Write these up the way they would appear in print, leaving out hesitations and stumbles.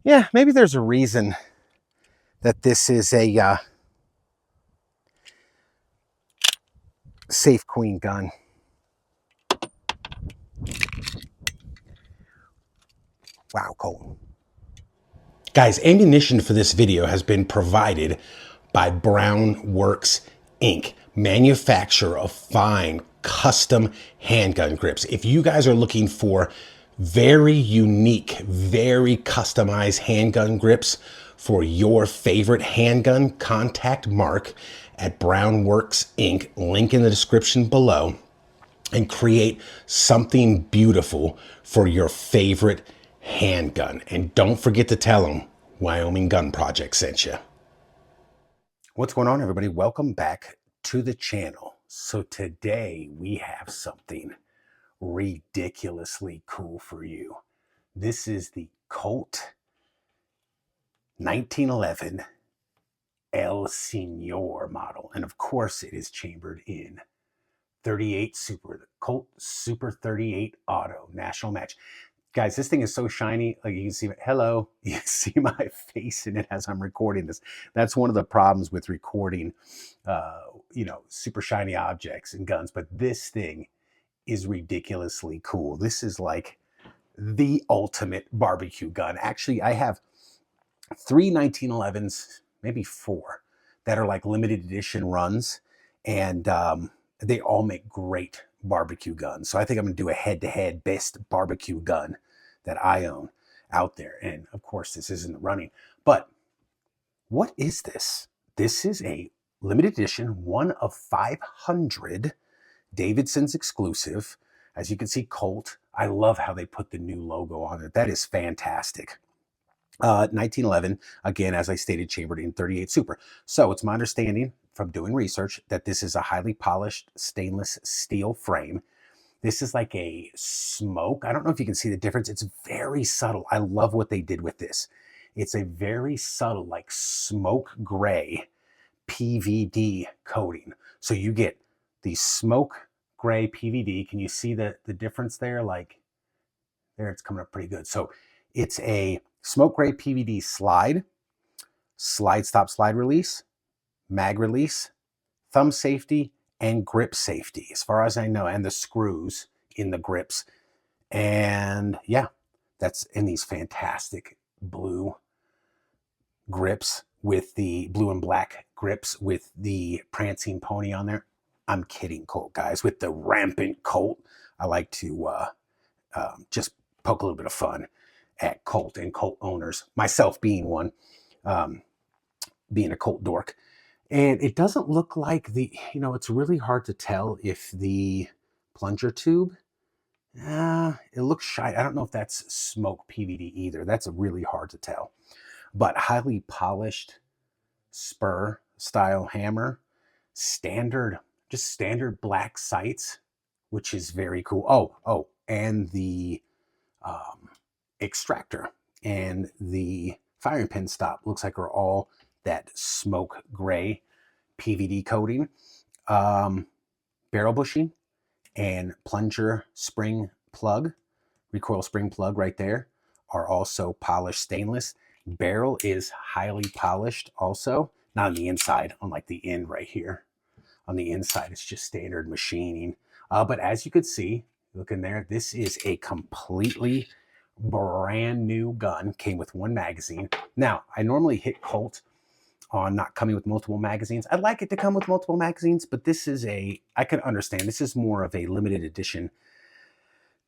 Yeah, maybe there's a reason that this is a safe queen gun. Wow, Colt. Guys, ammunition for this video has been provided by Browne Works Inc., manufacturer of fine custom handgun grips. If you guys are looking for very unique, very customized handgun grips for your favorite handgun, contact Mark at Browne Works Inc., link in the description below, and create something beautiful for your favorite handgun. And don't forget to tell them Wyoming Gun Project sent you. What's going on, everybody? Welcome back to the channel. So today we have something ridiculously cool for you. This is the Colt 1911 El Senor model. And of course it is chambered in 38 Super, the Colt Super 38 Auto National Match. Guys, this thing is so shiny. Like you can see, hello, you can see my face in it as I'm recording this. That's one of the problems with recording, super shiny objects and guns. But this thing is ridiculously cool. This is like the ultimate barbecue gun. Actually, I have three 1911s, maybe four, that are like limited edition runs. And they all make great barbecue guns. So I think I'm going to do a head-to-head best barbecue gun that I own out there. And of course, this isn't running. But what is this? This is a limited edition, one of 500 Davidson's exclusive. As you can see, Colt. I love how they put the new logo on it. That is fantastic. 1911, again, as I stated, chambered in 38 Super. So it's my understanding from doing research that this is a highly polished stainless steel frame. This is like a smoke. I don't know if you can see the difference. It's very subtle. I love what they did with this. It's a very subtle, like smoke gray PVD coating. So you get the smoke gray PVD. Can you see the difference there? Like there, it's coming up pretty good. So it's a smoke gray PVD slide stop slide release, mag release, thumb safety, and grip safety, as far as I know, and the screws in the grips. And yeah, that's in these fantastic blue grips with the blue and black grips with the prancing pony on there. I'm kidding, Colt, guys. With the rampant Colt, I like to just poke a little bit of fun at Colt and Colt owners, myself being one, being a Colt dork. And it doesn't look like it's really hard to tell if the plunger tube, it looks shy. I don't know if that's smoke PVD either. That's really hard to tell. But highly polished spur style hammer, just standard black sights, which is very cool. Oh, and the extractor and the firing pin stop looks like are all that smoke gray PVD coating. Barrel bushing and plunger spring plug, recoil spring plug right there, are also polished stainless. Barrel is highly polished also, not on the inside, on like the end right here. On the inside, it's just standard machining. But as you could see, look in there, this is a completely brand new gun. Came with one magazine. Now, I normally hit Colt on not coming with multiple magazines. I'd like it to come with multiple magazines, but this is I can understand. This is more of a limited edition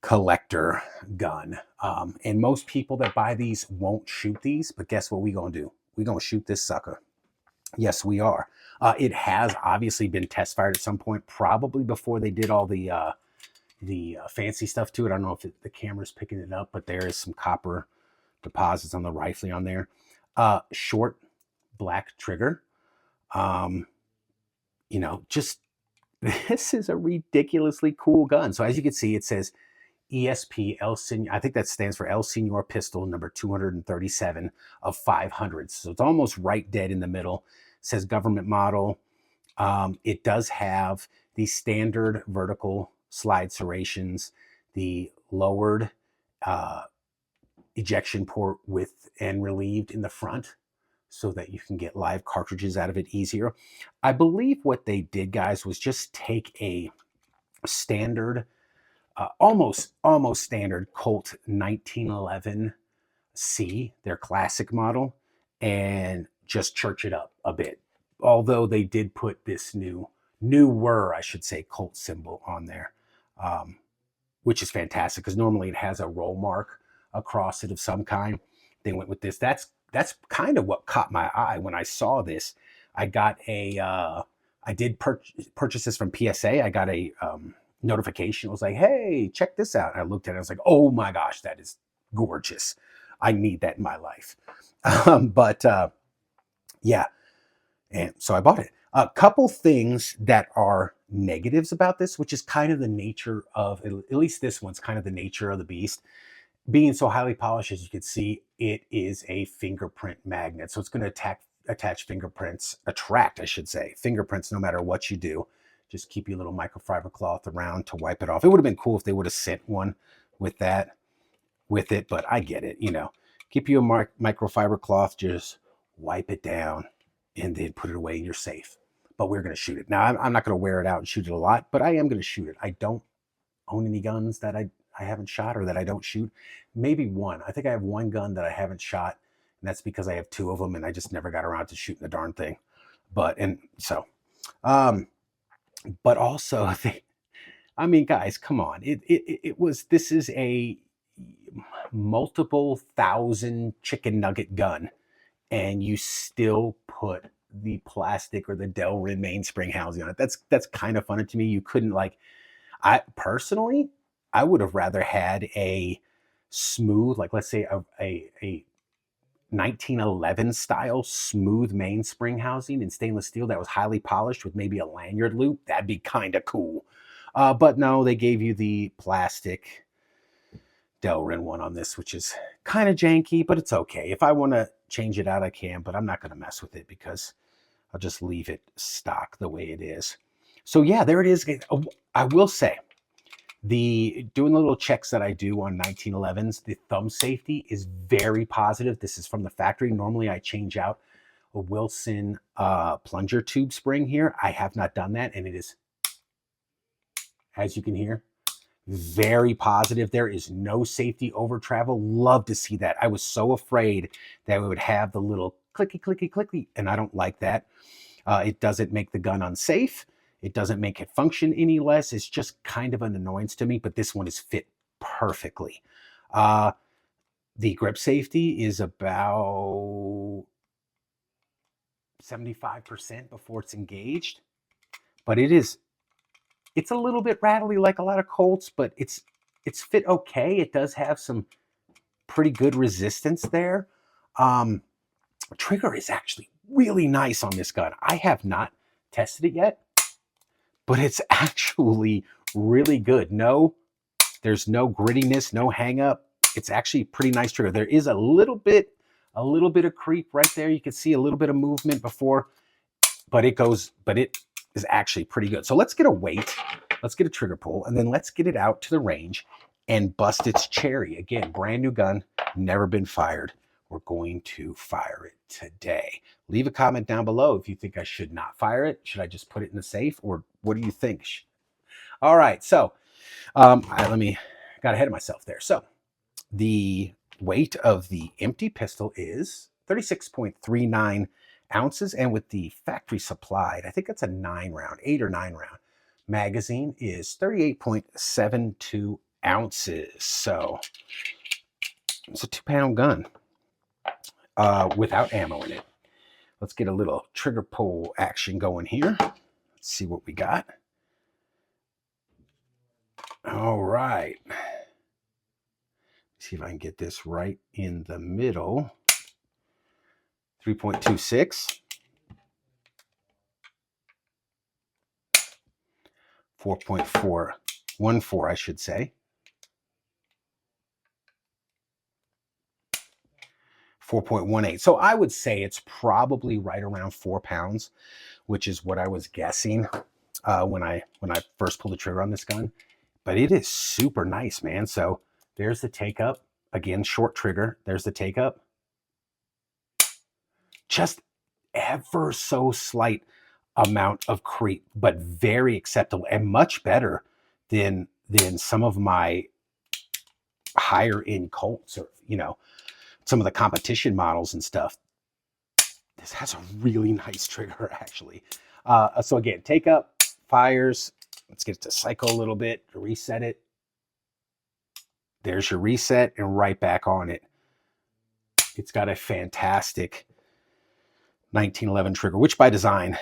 collector gun. And most people that buy these won't shoot these, but guess what we gonna do? We gonna shoot this sucker. Yes, we are. It has obviously been test fired at some point, probably before they did all the fancy stuff to it. I don't know if the camera's picking it up, but there is some copper deposits on the rifling on there. Short black trigger. Just this is a ridiculously cool gun. So as you can see, it says ESP El Senor. I think that stands for El Senor pistol number 237 of 500. So it's almost right dead in the middle. It says government model. It does have the standard vertical slide serrations, the lowered ejection port with and relieved in the front so that you can get live cartridges out of it easier. I believe what they did, guys, was just take a standard, almost standard Colt 1911 C, their classic model, and just church it up a bit. Although they did put this newer, I should say, Colt symbol on there, which is fantastic because normally it has a roll mark across it of some kind. They went with this. That's kind of what caught my eye when I saw this. I got I did purchase this from PSA. I got a notification. It was like, hey, check this out. And I looked at it. I was like, oh my gosh, that is gorgeous. I need that in my life. Yeah. And so I bought it. A couple things that are negatives about this, which is kind of the nature of, at least this one's kind of the nature of the beast. Being so highly polished, as you can see, it is a fingerprint magnet. So it's going to attract fingerprints no matter what you do. Just keep your little microfiber cloth around to wipe it off. It would have been cool if they would have sent one with it, but I get it, keep you a microfiber cloth, just wipe it down and then put it away and you're safe. But we're going to shoot it. Now, I'm not going to wear it out and shoot it a lot, but I am going to shoot it. I don't own any guns that I haven't shot or that I don't shoot. Maybe one. I think I have one gun that I haven't shot, and that's because I have two of them and I just never got around to shooting the darn thing. But also, I mean, guys, come on. This is a multiple thousand chicken nugget gun, and you still put the plastic or the Delrin mainspring housing on it. That's kind of funny to me. You couldn't, I personally, I would have rather had a smooth, let's say a 1911 style smooth mainspring housing in stainless steel that was highly polished with maybe a lanyard loop. That'd be kind of cool. But no, they gave you the plastic Delrin one on this, which is kind of janky, but it's okay. If I want to change it out, I can, but I'm not going to mess with it because I'll just leave it stock the way it is. So yeah, there it is. I will say, doing the little checks that I do on 1911s, the thumb safety is very positive. This is from the factory. Normally I change out a Wilson plunger tube spring here. I have not done that, and it is, as you can hear, very positive. There is no safety over travel. Love to see that. I was so afraid that we would have the little clicky, clicky, clicky, and I don't like that. It doesn't make the gun unsafe. It doesn't make it function any less. It's just kind of an annoyance to me, but this one is fit perfectly. The grip safety is about 75% before it's engaged, but it's a little bit rattly like a lot of Colts, but it's fit okay. It does have some pretty good resistance there. Trigger is actually really nice on this gun. I have not tested it yet, but it's actually really good. There's no grittiness, no hang up. It's actually a pretty nice trigger. There is a little bit of creep right there. You can see a little bit of movement before, but it is actually pretty good. So let's get a weight, let's get a trigger pull, and then let's get it out to the range and bust its cherry. Again, brand new gun, never been fired. We're going to fire it today. Leave a comment down below if you think I should not fire it. Should I just put it in the safe, or what do you think? All right, so got ahead of myself there. So the weight of the empty pistol is 36.39 ounces, and with the factory supplied, I think that's a 8 or 9 round magazine, is 38.72 ounces. So it's a 2-pound gun without ammo in it. Let's get a little trigger pull action going here. Let's see what we got. All right. See if I can get this right in the middle. 3.26. 4.414, I should say. 4.18. So I would say it's probably right around 4 pounds, which is what I was guessing when I first pulled the trigger on this gun. But it is super nice, man. So there's the take up. Again, short trigger. There's the take up. Just ever so slight amount of creep, but very acceptable and much better than some of my higher end Colts, or some of the competition models and stuff. This has a really nice trigger, actually. So again, take up, fires. Let's get it to cycle a little bit, reset it. There's your reset, and right back on it. It's got a fantastic 1911 trigger, which by design,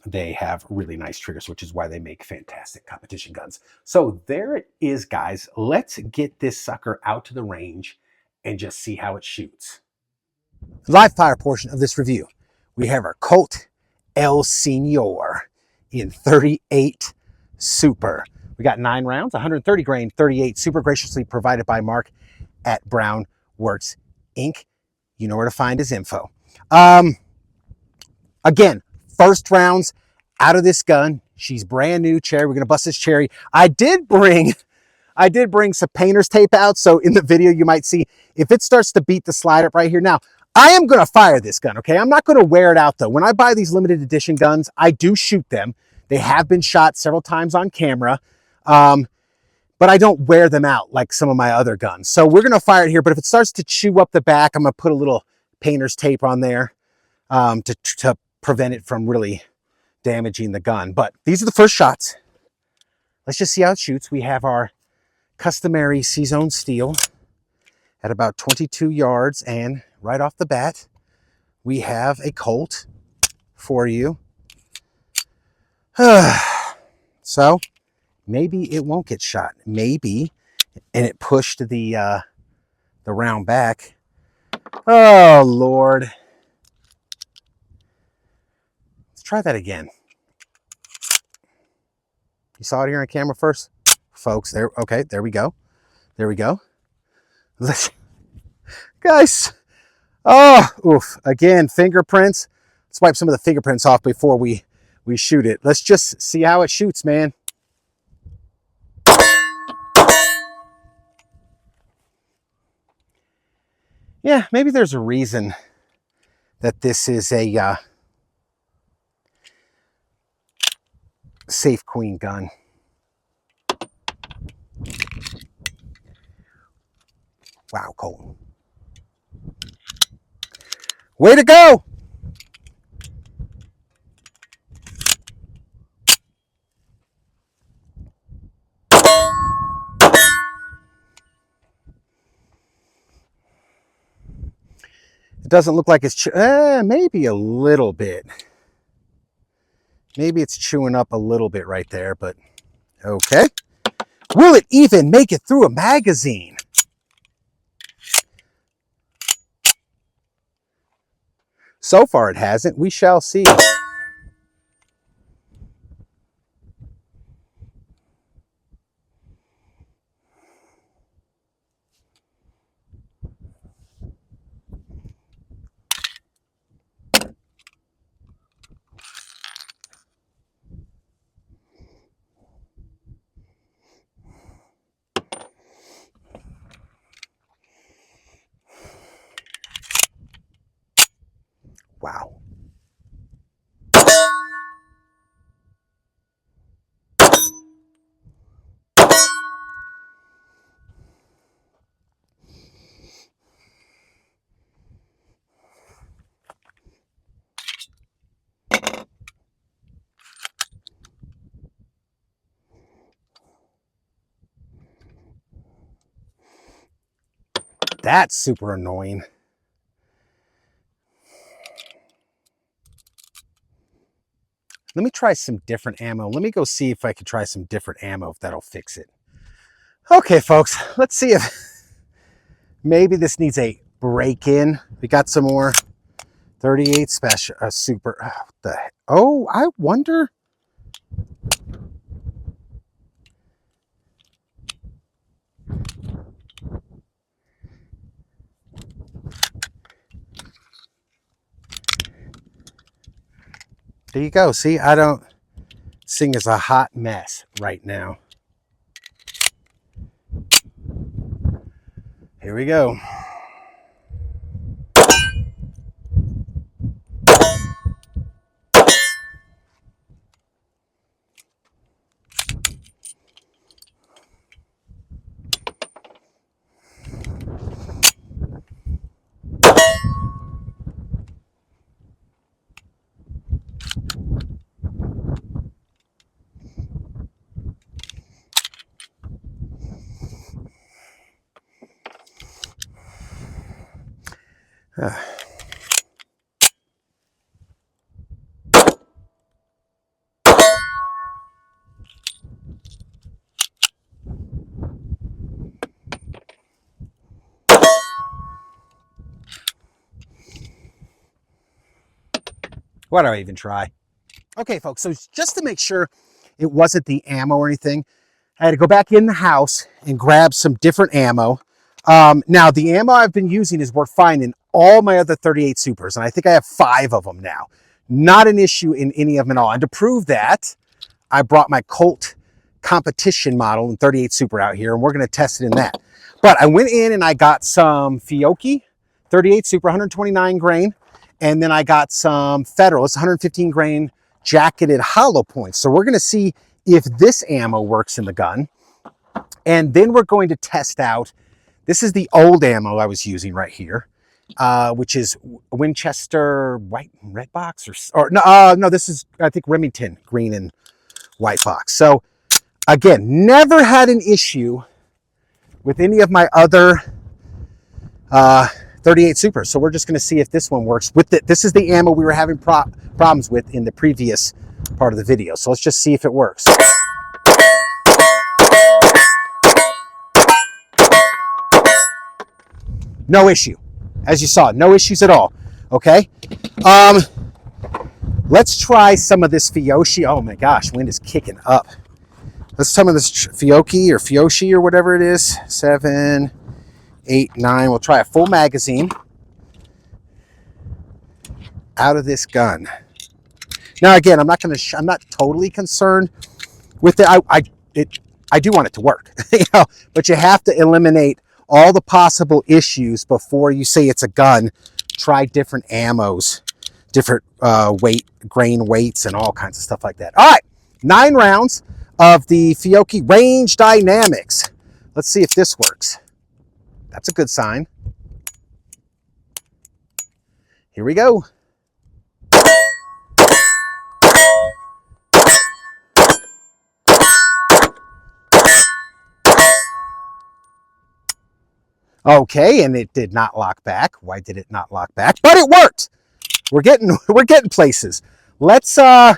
they have really nice triggers, which is why they make fantastic competition guns. So there it is, guys. Let's get this sucker out to the range and just see how it shoots. Live fire portion of this review, we have our Colt El Senor in 38 Super. We got 9 rounds, 130 grain, 38 Super, graciously provided by Mark at Browne Works Inc. You know where to find his info. Again, first rounds out of this gun. She's brand new, cherry. We're gonna bust this cherry. I did bring some painter's tape out, so in the video you might see if it starts to beat the slide up right here. Now, I am gonna fire this gun, okay? I'm not gonna wear it out though. When I buy these limited edition guns, I do shoot them. They have been shot several times on camera, but I don't wear them out like some of my other guns. So we're gonna fire it here, but if it starts to chew up the back, I'm gonna put a little painter's tape on there to prevent it from really damaging the gun. But these are the first shots. Let's just see how it shoots. We have our customary C-zone steel at about 22 yards, and right off the bat, we have a Colt for you. So maybe it won't get shot. Maybe, and it pushed the round back. Oh Lord. Let's try that again. You saw it here on camera first, folks. There, okay, there we go. There we go. Guys, oh, oof. Again, fingerprints. Let's wipe some of the fingerprints off before we shoot it. Let's just see how it shoots, man. Yeah, maybe there's a reason that this is a safe queen gun. Wow, Colt. Way to go! It doesn't look like it's, maybe a little bit. Maybe it's chewing up a little bit right there, but okay. Will it even make it through a magazine? So far it hasn't. We shall see. Wow. That's super annoying. Let me try some different ammo. Let me go see if I can try some different ammo, if that'll fix it. Okay, folks, let's see if maybe this needs a break-in. We got some more 38 special, super. Oh, I wonder. There you go. See, I don't. This thing is a hot mess right now. Here we go. Why do I even try? Okay, folks, so just to make sure it wasn't the ammo or anything, I had to go back in the house and grab some different ammo. Now, the ammo I've been using is worked fine in all my other 38 Supers, and I think I have 5 of them now. Not an issue in any of them at all. And to prove that, I brought my Colt competition model in 38 Super out here, and we're going to test it in that. But I went in and I got some Fiocchi 38 Super 129 grain, and then I got some Federal, it's 115 grain jacketed hollow points. So we're going to see if this ammo works in the gun. And then we're going to test out, this is the old ammo I was using right here, which is Winchester white and red box, or no, this is, I think, Remington green and white box. So again, never had an issue with any of my other 38 Supers. So we're just going to see if this one works with it. This is the ammo we were having problems with in the previous part of the video. So let's just see if it works. No issue. As you saw, no issues at all. Okay. Let's try some of this Fiocchi. Oh my gosh, wind is kicking up. Let's some of this Fiocchi or whatever it is. 7, 8, 9. We'll try a full magazine out of this gun. Now again, I'm not totally concerned with it. I do want it to work, but you have to eliminate all the possible issues before you say it's a gun. Try different ammos, different grain weights, and all kinds of stuff like that. All right, 9 rounds of the Fiocchi Range Dynamics. Let's see if this works. That's a good sign. Here we go. Okay, and it did not lock back. Why did it not lock back? But it worked. We're getting places. Let's try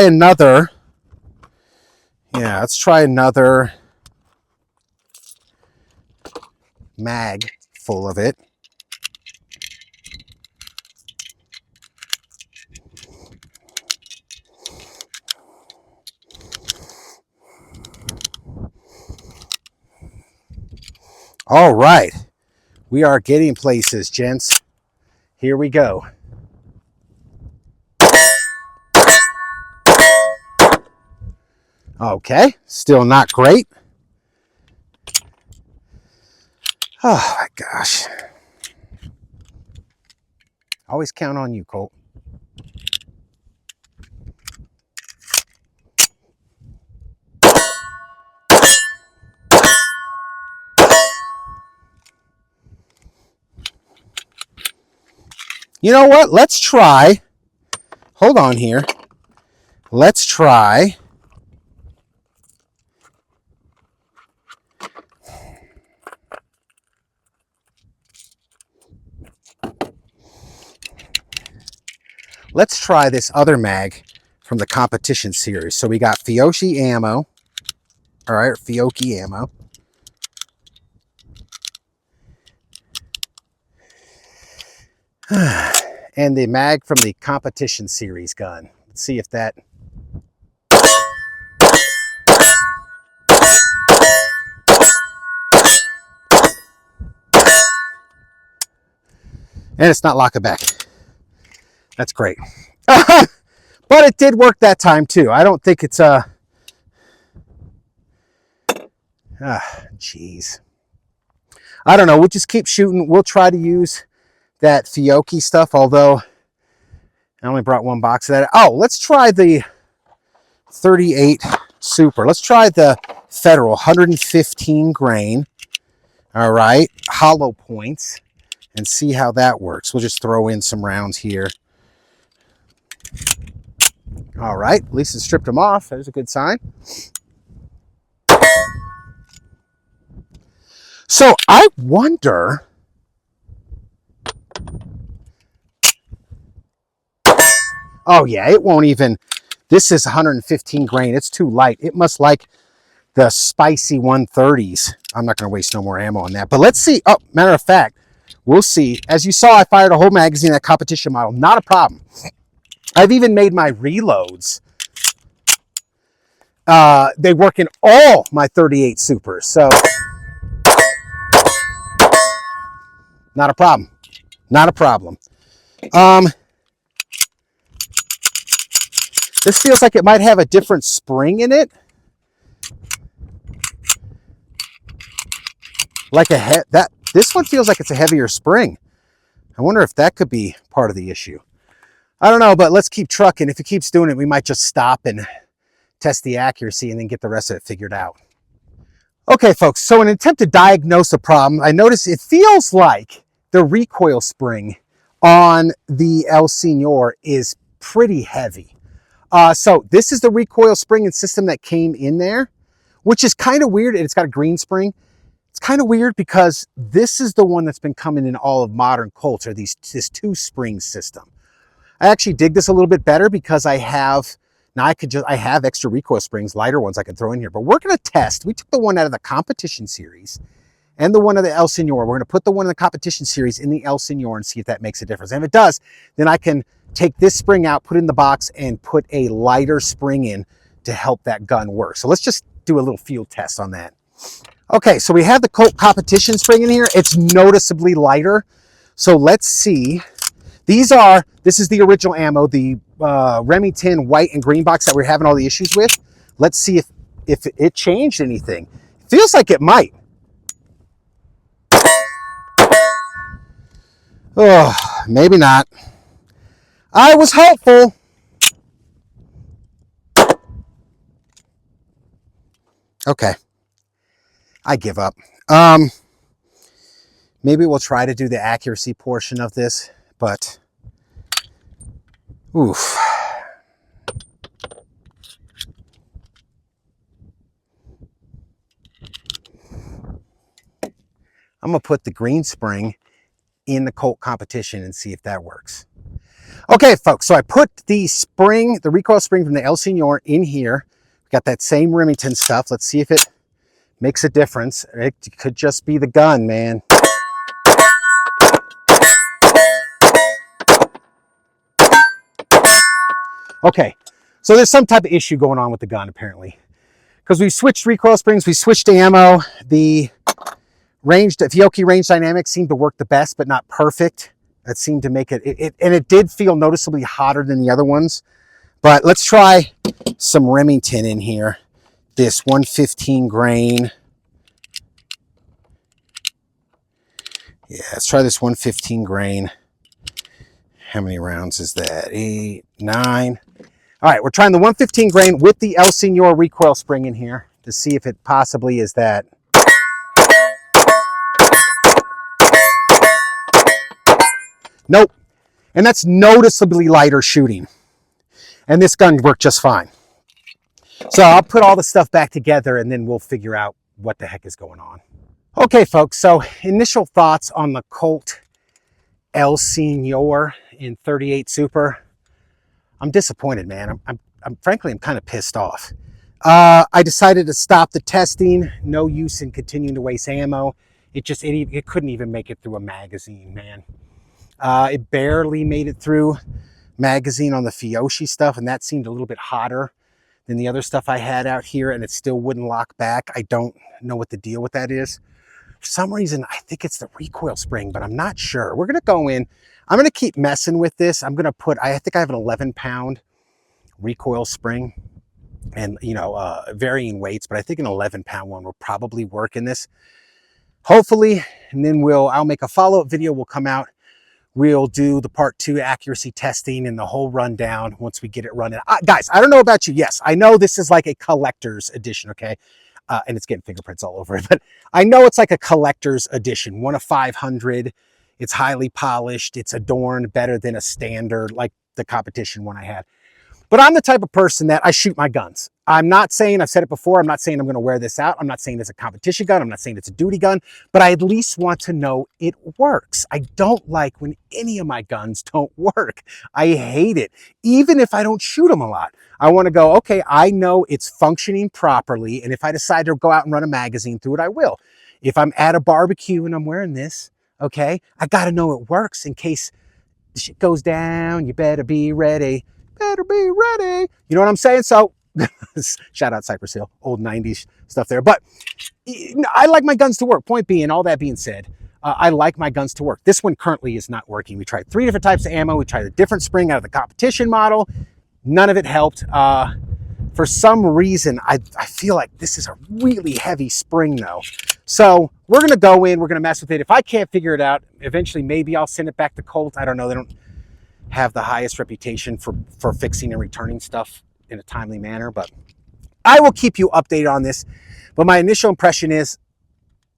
another. Yeah, let's try another mag full of it. All right, we are getting places, gents. Here we go. Okay, still not great. Oh my gosh. Always count on you, Colt. You know what? Let's try. Hold on here. Let's try. Let's try this other mag from the competition series. So we got Fiocchi ammo. All right, Fiocchi ammo. And the mag from the competition series gun. Let's see if that. And it's not locking back. That's great. But it did work that time too. I don't think it's jeez. I don't know. We'll just keep shooting. We'll try to use that Fiocchi stuff, although I only brought one box of that. Oh, let's try the 38 Super. Let's try the Federal 115 grain. All right, hollow points, and see how that works. We'll just throw in some rounds here. All right, at least it stripped them off. That is a good sign. So I wonder, oh yeah, it won't even, this is 115 grain. It's too light. It must like the spicy 130s. I'm not going to waste no more ammo on that. But let's see. Oh, matter of fact, we'll see. As you saw, I fired a whole magazine, that competition model. Not a problem. I've even made my reloads. They work in all my 38 Supers. So, not a problem. Not a problem. This feels like it might have a different spring in it. Like this one feels like it's a heavier spring. I wonder if that could be part of the issue. I don't know, but let's keep trucking. If it keeps doing it, we might just stop and test the accuracy and then get the rest of it figured out. Okay, folks, so in an attempt to diagnose a problem, I notice it feels like the recoil spring on the El Senor is pretty heavy. So this is the recoil spring and system that came in there, which is kind of weird. It's got a green spring. It's kind of weird because this is the one that's been coming in all of modern Colts, or this two spring system. I actually dig this a little bit better because I have extra recoil springs, lighter ones I can throw in here. But we're going to test. We took the one out of the competition series and the one of the El Senor. We're going to put the one in the competition series in the El Senor and see if that makes a difference. And if it does, then I can take this spring out, put it in the box, and put a lighter spring in to help that gun work. So let's just do a little field test on that. Okay, so we have the Colt competition spring in here. It's noticeably lighter. So let's see. This is the original ammo, the Remington white and green box that we're having all the issues with. Let's see if it changed anything. It feels like it might. Oh, maybe not. I was hopeful. Okay. I give up. Maybe we'll try to do the accuracy portion of this, but oof. I'm gonna put the green spring in the Colt competition and see if that works. Okay, folks, so I put the spring, the recoil spring from the El Senor in here. Got that same Remington stuff. Let's see if it makes a difference. It could just be the gun, man. Okay, so there's some type of issue going on with the gun apparently. Because we switched recoil springs, we switched ammo. The Fiocchi range dynamics seemed to work the best, but not perfect. That seemed to make and it did feel noticeably hotter than the other ones. But let's try some Remington in here. This 115 grain. Yeah, let's try this 115 grain. How many rounds is that? 8, 9. All right, we're trying the 115 grain with the El Senor recoil spring in here to see if it possibly is that. Nope. And that's noticeably lighter shooting. And this gun worked just fine. So I'll put all the stuff back together and then we'll figure out what the heck is going on. Okay, folks, so initial thoughts on the Colt El Senor in 38 Super. I'm disappointed, man. I'm frankly kind of pissed off. I decided to stop the testing. No use in continuing to waste ammo. It couldn't even make it through a magazine, man. It barely made it through magazine on the Fiocchi stuff, and that seemed a little bit hotter than the other stuff I had out here, and it still wouldn't lock back. I don't know what the deal with that is. For some reason, I think it's the recoil spring, but I'm not sure. We're going to go in. I'm going to keep messing with this. I'm going to put, I think I have an 11-pound recoil spring and, varying weights, but I think an 11-pound one will probably work in this. hopefully, and then I'll make a follow-up video. Will come out. We'll do the part 2 accuracy testing and the whole rundown once we get it running. Guys, I don't know about you. Yes, I know this is like a collector's edition, okay? And it's getting fingerprints all over it, but I know it's like a collector's edition, 1 of 500. It's highly polished. It's adorned better than a standard, like the competition one I had. But I'm the type of person that I shoot my guns. I'm not saying, I've said it before, I'm not saying I'm going to wear this out. I'm not saying it's a competition gun. I'm not saying it's a duty gun, but I at least want to know it works. I don't like when any of my guns don't work. I hate it. Even if I don't shoot them a lot, I want to go, okay, I know it's functioning properly. And if I decide to go out and run a magazine through it, I will. If I'm at a barbecue and I'm wearing this, okay, I got to know it works in case the shit goes down. You better be ready. Better be ready. You know what I'm saying? So shout out Cypress Hill, old 90s stuff there. But I like my guns to work. Point being, all that being said, I like my guns to work. This one currently is not working. We tried 3 different types of ammo. We tried a different spring out of the competition model. None of it helped. For some reason, I feel like this is a really heavy spring though. So we're going to go in, we're going to mess with it. If I can't figure it out, eventually maybe I'll send it back to Colt. I don't know. They don't have the highest reputation for fixing and returning stuff in a timely manner, but I will keep you updated on this. But my initial impression is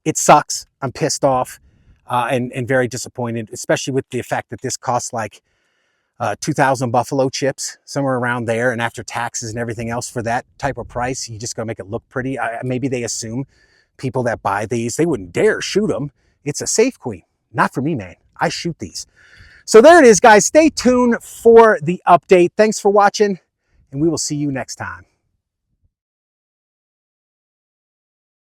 it sucks. I'm pissed off and very disappointed, especially with the fact that this costs like 2,000 buffalo chips, somewhere around there. And after taxes and everything else for that type of price, you just gotta make it look pretty. Maybe they assume people that buy these, they wouldn't dare shoot them. It's a safe queen. Not for me, man. I shoot these. So there it is, guys. Stay tuned for the update. Thanks for watching, and we will see you next time.